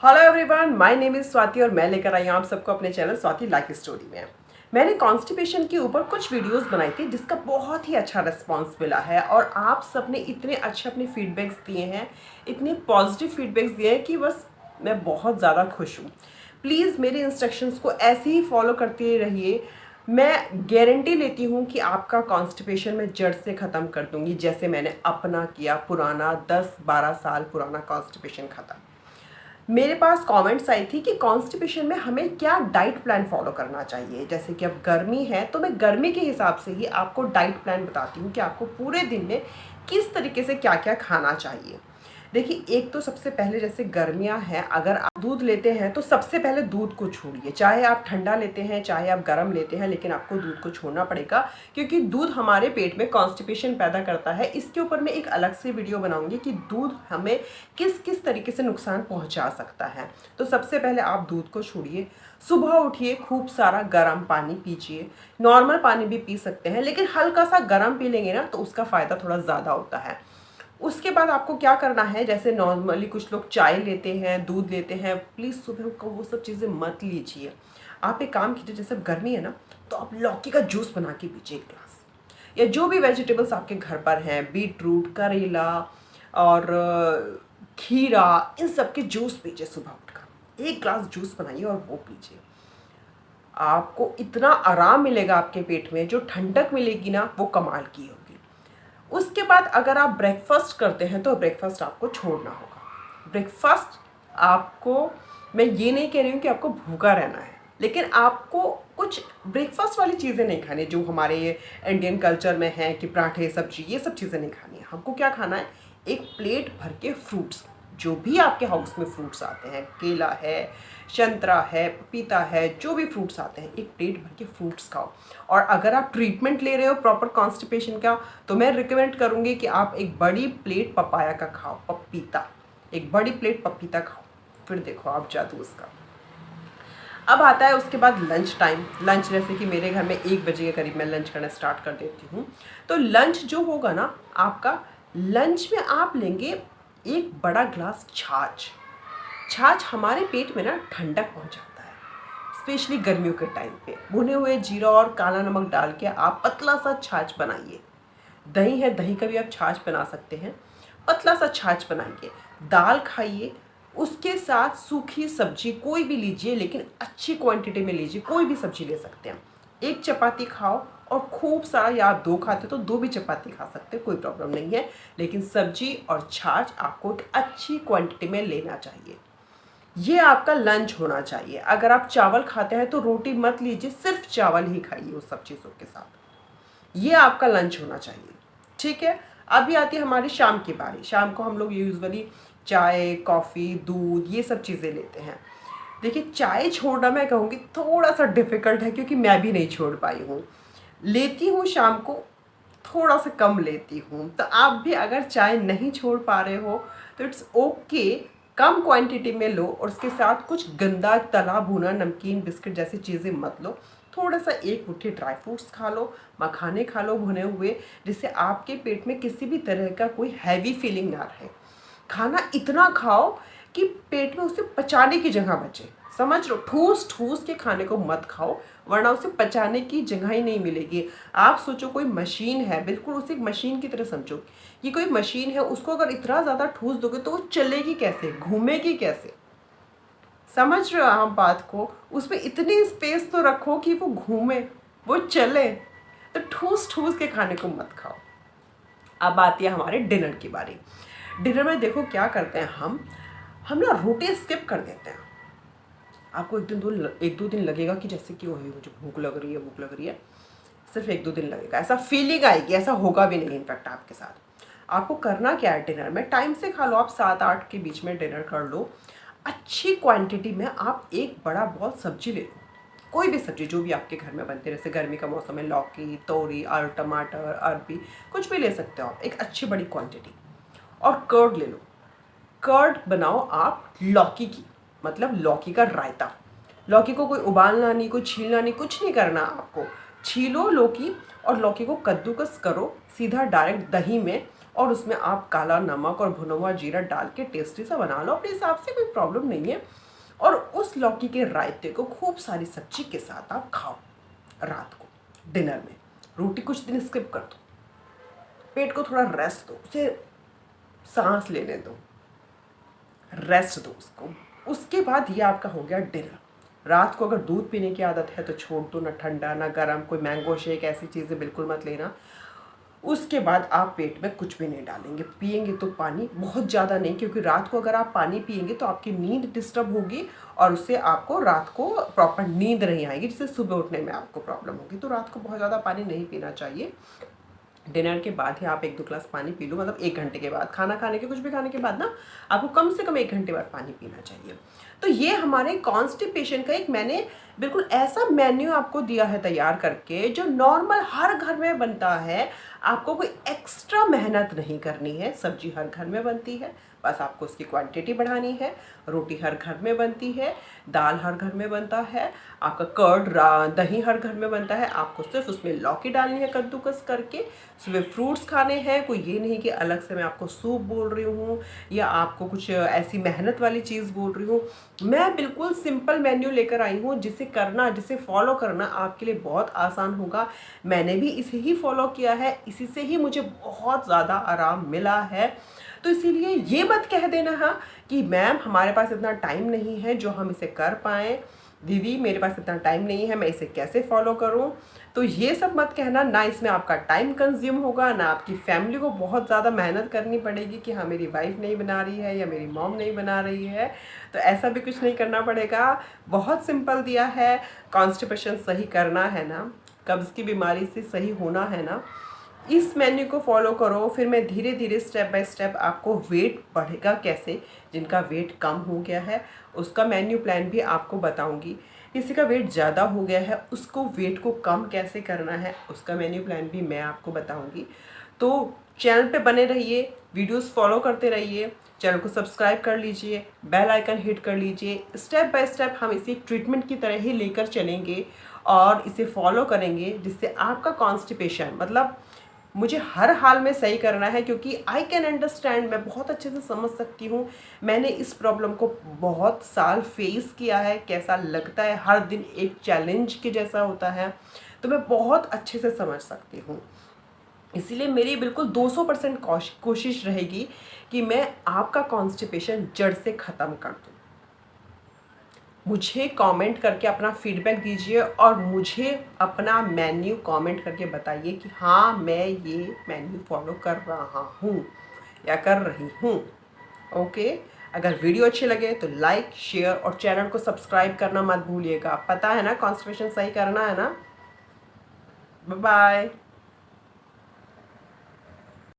Hello everyone, my name is Swati और मैं लेकर आई हूँ आप सबको अपने चैनल स्वाति लाइफ स्टोरी में। मैंने कॉन्स्टिपेशन के ऊपर कुछ वीडियोस बनाई थी जिसका बहुत ही अच्छा रिस्पांस मिला है और आप सब ने इतने अच्छे अपने फीडबैक्स दिए हैं, इतने पॉजिटिव फीडबैक्स दिए हैं कि बस मैं बहुत ज़्यादा खुश हूँ। प्लीज़ मेरे इंस्ट्रक्शंस को ऐसे ही फॉलो करते रहिए। मैं गारंटी लेती हूँ कि आपका कॉन्स्टिपेशन मैं जड़ से ख़त्म कर दूँगी, जैसे मैंने अपना किया पुराना 10-12 साल पुराना कॉन्स्टिपेशन ख़त्म। मेरे पास कमेंट्स आई थी कि कॉन्स्टिपेशन में हमें क्या डाइट प्लान फॉलो करना चाहिए। जैसे कि अब गर्मी है तो मैं गर्मी के हिसाब से ही आपको डाइट प्लान बताती हूँ कि आपको पूरे दिन में किस तरीके से क्या क्या खाना चाहिए। देखिए, एक तो सबसे पहले जैसे गर्मियाँ हैं, अगर आप दूध लेते हैं तो सबसे पहले दूध को छोड़िए। चाहे आप ठंडा लेते हैं चाहे आप गर्म लेते हैं, लेकिन आपको दूध को छोड़ना पड़ेगा क्योंकि दूध हमारे पेट में कॉन्स्टिपेशन पैदा करता है। इसके ऊपर मैं एक अलग से वीडियो बनाऊंगी कि दूध हमें किस किस तरीके से नुकसान पहुंचा सकता है। तो सबसे पहले आप दूध को छोड़िए। सुबह उठिए, खूब सारा गर्म पानी पीजिए। नॉर्मल पानी भी पी सकते हैं, लेकिन हल्का सा गर्म पी लेंगे ना तो उसका फ़ायदा थोड़ा ज़्यादा होता है। उसके बाद आपको क्या करना है, जैसे नॉर्मली कुछ लोग चाय लेते हैं, दूध लेते हैं, प्लीज़ सुबह को वो सब चीज़ें मत लीजिए। आप एक काम कीजिए, जैसे गर्मी है ना तो आप लौकी का जूस बना के पीजिए एक ग्लास, या जो भी वेजिटेबल्स आपके घर पर हैं, बीट रूट, करेला और खीरा, इन सब के जूस पीजिए। सुबह उठकर एक ग्लास जूस बनाइए और वो पीजिए। आपको इतना आराम मिलेगा आपके पेट में, जो ठंडक मिलेगी ना वो कमाल की होगी। उसके बाद अगर आप ब्रेकफास्ट करते हैं तो ब्रेकफास्ट आपको छोड़ना होगा। ब्रेकफास्ट आपको, मैं ये नहीं कह रही हूँ कि आपको भूखा रहना है, लेकिन आपको कुछ ब्रेकफास्ट वाली चीज़ें नहीं खानी जो हमारे ये इंडियन कल्चर में है कि पराठे सब्जी, ये सब चीज़ें नहीं खानी है। हमको क्या खाना है, एक प्लेट भर के फ्रूट्स, जो भी आपके हाउस में फ्रूट्स आते हैं, केला है, संतरा है, पपीता है, जो भी फ्रूट्स आते हैं एक प्लेट भर के फ्रूट्स खाओ। और अगर आप ट्रीटमेंट ले रहे हो प्रॉपर कॉन्स्टिपेशन का तो मैं रिकमेंड करूँगी कि आप एक बड़ी प्लेट पपाया का खाओ, पपीता, एक बड़ी प्लेट पपीता खाओ, फिर देखो आप जादू उसका। अब आता है उसके बाद लंच टाइम। लंच जैसे कि मेरे घर में 1 बजे के करीब मैं लंच करना स्टार्ट कर देती हूँ। तो लंच जो होगा ना आपका, लंच में आप लेंगे एक बड़ा ग्लास छाछ। छाछ हमारे पेट में ना ठंडक पहुँचाता है, स्पेशली गर्मियों के टाइम पे। भुने हुए जीरा और काला नमक डाल के आप पतला सा छाछ बनाइए। दही है, दही का भी आप छाछ बना सकते हैं। पतला सा छाछ बनाइए, दाल खाइए, उसके साथ सूखी सब्जी कोई भी लीजिए, लेकिन अच्छी क्वांटिटी में लीजिए, कोई भी सब्जी ले सकते हैं। एक चपाती खाओ और खूब सारा, या आप 2 खाते तो 2 भी चपाती खा सकते हैं, कोई प्रॉब्लम नहीं है, लेकिन सब्जी और छाछ आपको एक अच्छी क्वांटिटी में लेना चाहिए। ये आपका लंच होना चाहिए। अगर आप चावल खाते हैं तो रोटी मत लीजिए, सिर्फ चावल ही खाइए उस सब चीज़ों के साथ। ये आपका लंच होना चाहिए, ठीक है। अभी आती है हमारी शाम की बारी। शाम को हम लोग यूजुअली चाय, कॉफ़ी, दूध, ये सब चीज़ें लेते हैं। देखिए, चाय छोड़ना मैं कहूँगी थोड़ा सा डिफ़िकल्ट है क्योंकि मैं भी नहीं छोड़ पाई हूँ। लेती हूँ शाम को, थोड़ा सा कम लेती हूँ। तो आप भी अगर चाय नहीं छोड़ पा रहे हो तो इट्स ओके, कम क्वांटिटी में लो और उसके साथ कुछ गंदा तला भुना नमकीन बिस्किट जैसी चीज़ें मत लो। थोड़ा सा एक मुट्ठी ड्राई फ्रूट्स खा लो, मखाने खा लो भुने हुए, जिससे आपके पेट में किसी भी तरह का कोई हैवी फीलिंग ना रहे। खाना इतना खाओ कि पेट में उसे पचाने की जगह बचे। समझ लो, ठूस ठूस के खाने को मत खाओ, वरना उसे पचाने की जगह ही नहीं मिलेगी। आप सोचो कोई मशीन है, बिल्कुल उसे एक मशीन की तरह समझो। ये कोई मशीन है, उसको अगर इतना ज़्यादा ठूस दोगे तो वो चलेगी कैसे, घूमेगी कैसे। समझ रहे हो आप बात को, उसमें इतनी स्पेस तो रखो कि वो घूमे, वो चले। तो ठूस ठूस के खाने को मत खाओ। अब आती है हमारे डिनर की बारी। डिनर में देखो क्या करते हैं हम ना रोटी स्किप कर देते हैं। आपको एक दो दिन लगेगा कि जैसे कि वही मुझे भूख लग रही है, भूख लग रही है। सिर्फ 1-2 दिन लगेगा, ऐसा फीलिंग आएगी, ऐसा होगा भी नहीं इनफैक्ट आपके साथ। आपको करना क्या है, डिनर में टाइम से खा लो। आप 7-8 के बीच में डिनर कर लो। अच्छी क्वांटिटी में आप एक बड़ा बॉल सब्जी ले लो, कोई भी सब्जी जो भी आपके घर में बनती है। जैसे गर्मी का मौसम है, लौकी, तोरी, आलू, टमाटर, अरबी, कुछ भी ले सकते हो आप, एक अच्छी बड़ी क्वांटिटी। और कर्ड ले लो। कर्ड बनाओ आप लौकी की, मतलब लौकी का रायता। लौकी को कोई उबालना नहीं, कोई छीलना नहीं, कुछ नहीं करना आपको। छीलो लौकी और लौकी को कद्दूकस करो सीधा डायरेक्ट दही में, और उसमें आप काला नमक और भुना हुआ जीरा डाल के टेस्टी सा बना लो अपने हिसाब से, कोई प्रॉब्लम नहीं है। और उस लौकी के रायते को खूब सारी सब्जी के साथ आप खाओ रात को डिनर में। रोटी कुछ दिन स्किप कर दो, पेट को थोड़ा रेस्ट दो, उसे सांस लेने दो, रेस्ट दो उसको। उसके बाद ये आपका हो गया डिनर। रात को अगर दूध पीने की आदत है तो छोड़ दो, ना ठंडा ना गर्म, कोई मैंगो शेक ऐसी चीज़ें बिल्कुल मत लेना। उसके बाद आप पेट में कुछ भी नहीं डालेंगे, पिएंगे तो पानी बहुत ज़्यादा नहीं, क्योंकि रात को अगर आप पानी पिएंगे तो आपकी नींद डिस्टर्ब होगी और उससे आपको रात को प्रॉपर नींद नहीं आएगी, जिससे सुबह उठने में आपको प्रॉब्लम होगी। तो रात को बहुत ज़्यादा पानी नहीं पीना चाहिए। डिनर के बाद ही आप 1-2 ग्लास पानी पी लो, मतलब 1 घंटे के बाद, खाना खाने के कुछ भी खाने के बाद ना आपको कम से कम 1 घंटे बाद पानी पीना चाहिए। तो ये हमारे कॉन्स्टिपेशन का एक मैंने बिल्कुल ऐसा मेन्यू आपको दिया है तैयार करके, जो नॉर्मल हर घर में बनता है। आपको कोई एक्स्ट्रा मेहनत नहीं करनी है। सब्जी हर घर में बनती है, बस आपको उसकी क्वांटिटी बढ़ानी है। रोटी हर घर में बनती है, दाल हर घर में बनता है, आपका कर्ड दही हर घर में बनता है। आपको सिर्फ उसमें लौकी डालनी है कद्दूकस करके। सुबह फ्रूट्स खाने हैं, कोई ये नहीं कि अलग से मैं आपको सूप बोल रही हूँ या आपको कुछ ऐसी मेहनत वाली चीज़ बोल रही हूँ। मैं बिल्कुल सिंपल मेन्यू लेकर आई हूँ, जिसे फॉलो करना आपके लिए बहुत आसान होगा। मैंने भी इसे ही फॉलो किया है, इसी से ही मुझे बहुत ज़्यादा आराम मिला है। तो इसीलिए ये मत कह देना हाँ कि मैम हमारे पास इतना टाइम नहीं है जो हम इसे कर पाएँ, दीदी मेरे पास इतना टाइम नहीं है, मैं इसे कैसे फॉलो करूं। तो ये सब मत कहना, ना इसमें आपका टाइम कंज्यूम होगा, ना आपकी फैमिली को बहुत ज़्यादा मेहनत करनी पड़ेगी कि हाँ मेरी वाइफ नहीं बना रही है या मेरी मॉम नहीं बना रही है। तो ऐसा भी कुछ नहीं करना पड़ेगा, बहुत सिंपल दिया है। कॉन्स्टिपेशन सही करना है ना, कब्ज़ की बीमारी से सही होना है ना, इस मेन्यू को फॉलो करो। फिर मैं धीरे धीरे स्टेप बाय स्टेप आपको वेट बढ़ेगा कैसे, जिनका वेट कम हो गया है उसका मेन्यू प्लान भी आपको बताऊंगी। किसी का वेट ज़्यादा हो गया है उसको वेट को कम कैसे करना है उसका मेन्यू प्लान भी मैं आपको बताऊंगी। तो चैनल पे बने रहिए, वीडियोस फॉलो करते रहिए, चैनल को सब्सक्राइब कर लीजिए, बेल आइकन हिट कर लीजिए। स्टेप बाय स्टेप हम इसे ट्रीटमेंट की तरह ही लेकर चलेंगे और इसे फॉलो करेंगे, जिससे आपका कॉन्स्टिपेशन, मतलब मुझे हर हाल में सही करना है, क्योंकि आई कैन अंडरस्टैंड, मैं बहुत अच्छे से समझ सकती हूँ। मैंने इस प्रॉब्लम को बहुत साल फेस किया है, कैसा लगता है, हर दिन एक चैलेंज के जैसा होता है, तो मैं बहुत अच्छे से समझ सकती हूँ। इसीलिए मेरी बिल्कुल 200% कोशिश रहेगी कि मैं आपका कॉन्स्टिपेशन जड़ से ख़त्म कर दूँ। मुझे कमेंट करके अपना फीडबैक दीजिए और मुझे अपना मेन्यू कमेंट करके बताइए कि हाँ मैं ये मेन्यू फॉलो कर रहा हूँ या कर रही हूँ। ओके, अगर वीडियो अच्छे लगे तो लाइक शेयर और चैनल को सब्सक्राइब करना मत भूलिएगा। पता है ना, कॉन्स्टिपेशन सही करना है ना। Bye bye.